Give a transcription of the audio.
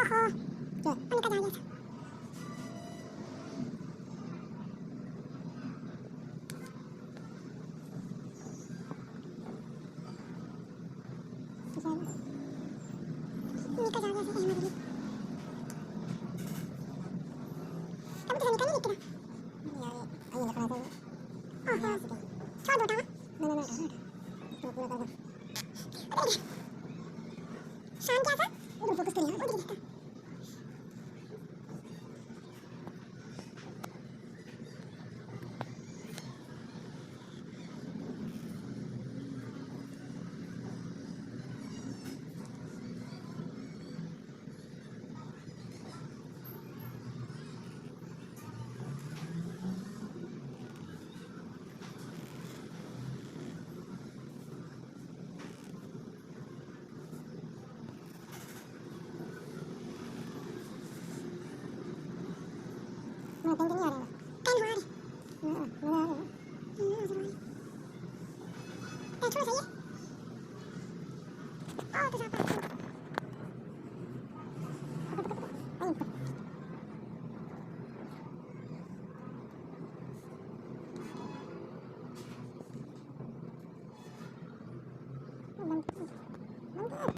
ओहो उनका जा गया निकल जा गया से अहमद अली अब तो निकल नहीं निकला यार ये निकला था ओहो छोड़ दो ना ना तो पूरा कर दो शाम क्या था उधर फोकस करिए उधर देखता मैं पेंट नहीं आ रहा है पेन हो आ रही हां आ रही हां जरूर पेन थोड़ा सही है